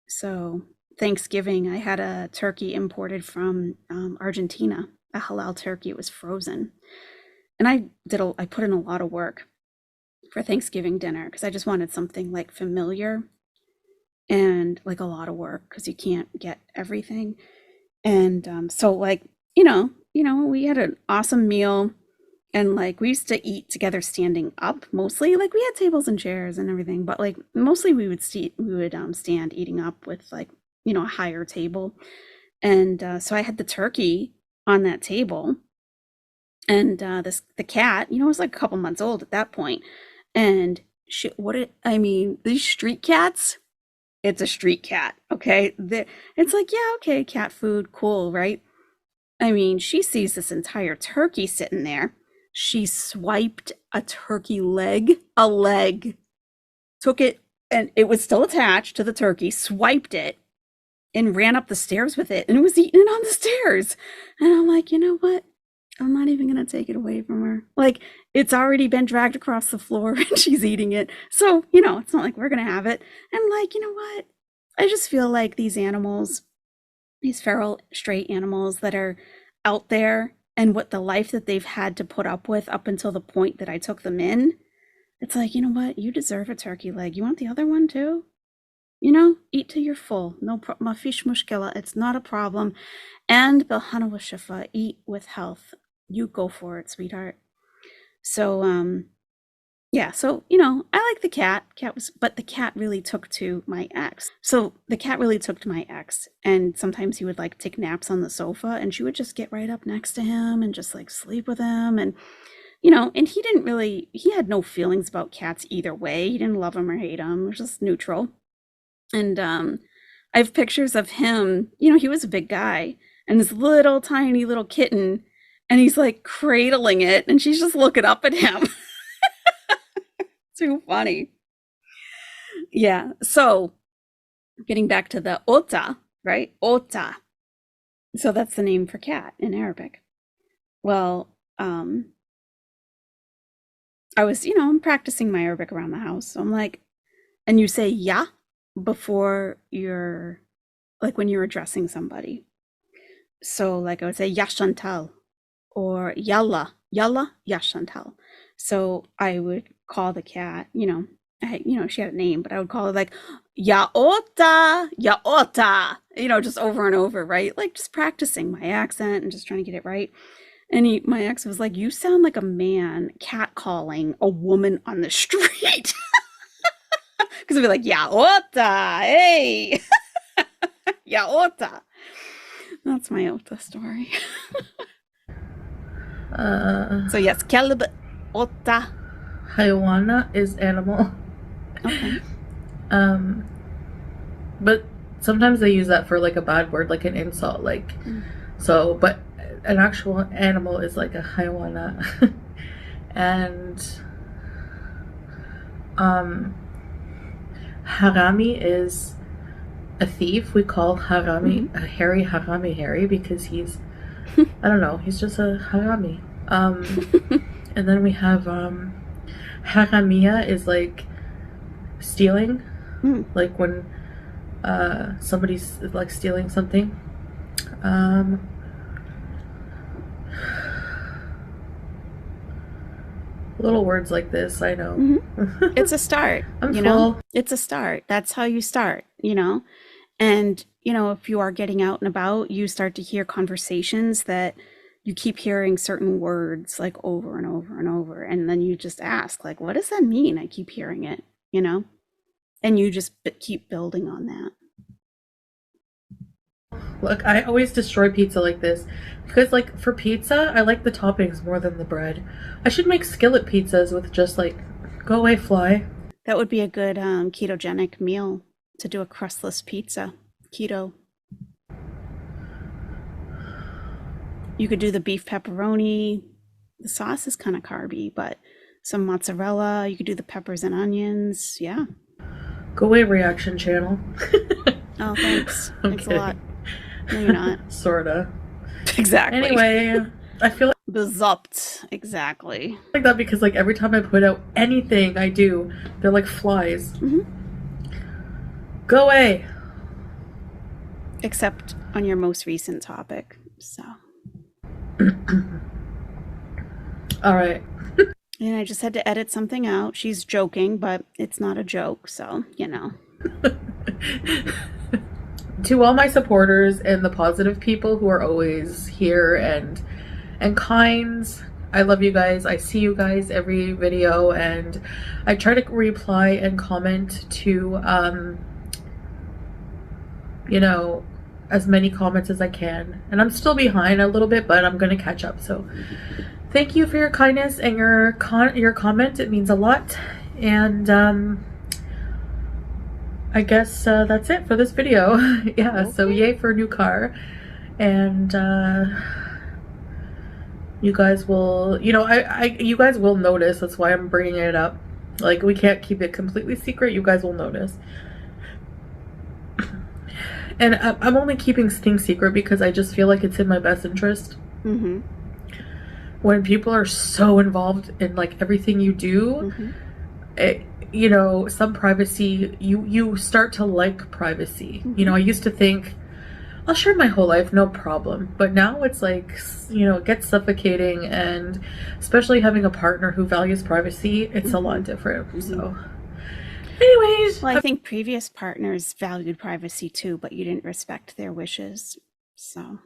So Thanksgiving, I had a turkey imported from Argentina, a halal turkey. It was frozen, and I put in a lot of work for Thanksgiving dinner because I just wanted something like familiar and like a lot of work because you can't get everything. And so like we had an awesome meal, and like we used to eat together standing up mostly. Like we had tables and chairs and everything, but like mostly we would stand eating up with like a higher table. And so I had the turkey on that table, and the cat was like a couple months old at that point. And these street cats, it's a street cat, okay? It's like, yeah, okay, cat food, cool, right? I mean, she sees this entire turkey sitting there. She swiped a turkey leg, took it, and it was still attached to the turkey, swiped it, and ran up the stairs with it, and it was eating it on the stairs. And I'm like, you know what? I'm not even going to take it away from her. Like, it's already been dragged across the floor, and she's eating it. So, it's not like we're going to have it. And like, you know what? I just feel like these animals, these feral, stray animals that are out there and what the life that they've had to put up with up until the point that I took them in, it's like, you know what? You deserve a turkey leg. You want the other one too? You know, eat till you're full. No ma fish mushkila. It's not a problem. And bilhana wa shifa, eat with health. You go for it, sweetheart. So, yeah, so, you know, I like the cat. But the cat really took to my ex. So the cat really took to my ex. And sometimes he would like take naps on the sofa and she would just get right up next to him and just like sleep with him. And, you know, and he had no feelings about cats either way. He didn't love them or hate them. It was just neutral. And I have pictures of him, you know, he was a big guy and this little tiny little kitten, and he's like cradling it and she's just looking up at him. Too funny. Yeah. So getting back to the ota, right? Ota. So that's the name for cat in Arabic. Well, I was, you know, I'm practicing my Arabic around the house. So I'm like, and you say ya before you're, like when you're addressing somebody. So like I would say ya Chantal or yalla, ya Chantal. So I would call the cat, you know, she had a name, but I would call her like ya ota, you know, just over and over, right? Like just practicing my accent and just trying to get it right. And my ex was like, you sound like a man catcalling a woman on the street. Because I'd be like, ya ota, hey, ya ota. That's my ota story. So yes, kalb ota. Hayawana is animal. Okay. But sometimes they use that for like a bad word, like an insult, like so. But an actual animal is like a hayawana, and harami is a thief. We call harami Harry because he's I don't know, he's just a harami. And then we have haramiya is like stealing, like when somebody's like stealing something. Little words like this, I know. It's a start. I'm you full. know, it's a start. That's how you start, you know. And you know, if you are getting out and about, you start to hear conversations that you keep hearing certain words like over and over and over, and then you just ask like, what does that mean? I keep hearing it, you know. And you just keep building on that. Look, I always destroy pizza like this because, like, for pizza, I like the toppings more than the bread. I should make skillet pizzas with just like, go away, fly. That would be a good ketogenic meal, to do a crustless pizza. Keto. You could do the beef pepperoni. The sauce is kind of carby, but some mozzarella. You could do the peppers and onions. Yeah. Go away, reaction channel. Oh, thanks. I'm Thanks kidding. a lot. No, you're not. Sorta. Exactly. Anyway, I feel Bezopt. Exactly. like that because like every time I put out anything I do, they're like flies. Go away. Except on your most recent topic. So. All right. And I just had to edit something out. She's joking, but it's not a joke, so, you know. To all my supporters and the positive people who are always here and kind, I love you guys. I see you guys every video, and I try to reply and comment to you know, as many comments as I can. And I'm still behind a little bit, but I'm gonna catch up. So thank you for your kindness and your comment. It means a lot. And I guess that's it for this video. Yeah, okay. So yay for a new car. And you guys will, you know, you guys will notice. That's why I'm bringing it up. Like, we can't keep it completely secret. You guys will notice. And I'm only keeping things secret because I just feel like it's in my best interest. When people are so involved in like everything you do, you know, some privacy, you start to like privacy. You know, I used to think, I'll share my whole life, no problem. But now it's like, you know, it gets suffocating, and especially having a partner who values privacy, it's a lot different. So, anyways, Well, I think previous partners valued privacy too, but you didn't respect their wishes. So,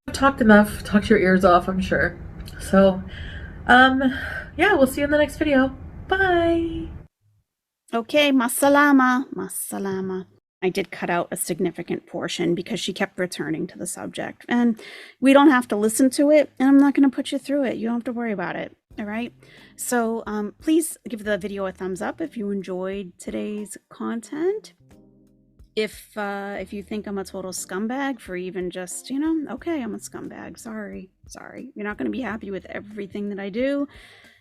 I've talked enough. Talked your ears off, I'm sure. So, um, yeah, we'll see you in the next video. Bye. okay, masalama, masalama. I did cut out a significant portion because she kept returning to the subject. And we don't have to listen to it, and I'm not going to put you through it. You don't have to worry about it. All right. So please give the video a thumbs up if you enjoyed today's content. If you think I'm a total scumbag for even just, you know, okay, I'm a scumbag. Sorry. You're not going to be happy with everything that I do.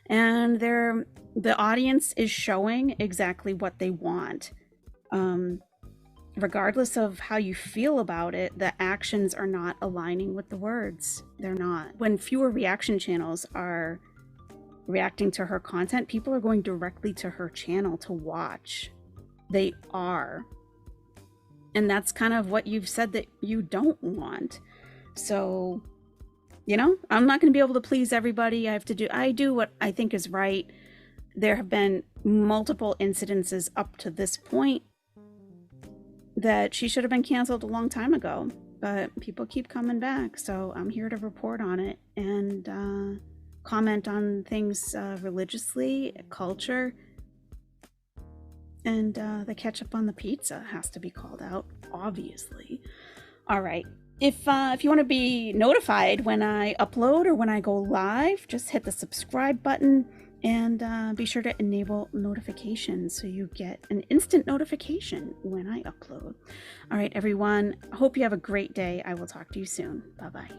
And the audience is showing exactly what they want. Regardless of how you feel about it, the actions are not aligning with the words. They're not. When fewer reaction channels are reacting to her content, people are going directly to her channel to watch. They are. And that's kind of what you've said that you don't want. So, you know, I'm not going to be able to please everybody. I do what I think is right. There have been multiple incidences up to this point that she should have been canceled a long time ago, but people keep coming back. So I'm here to report on it and comment on things religiously, culture, and the ketchup on the pizza has to be called out, obviously. All right. If you want to be notified when I upload or when I go live, just hit the subscribe button and be sure to enable notifications so you get an instant notification when I upload. All right, everyone. I hope you have a great day. I will talk to you soon. Bye-bye.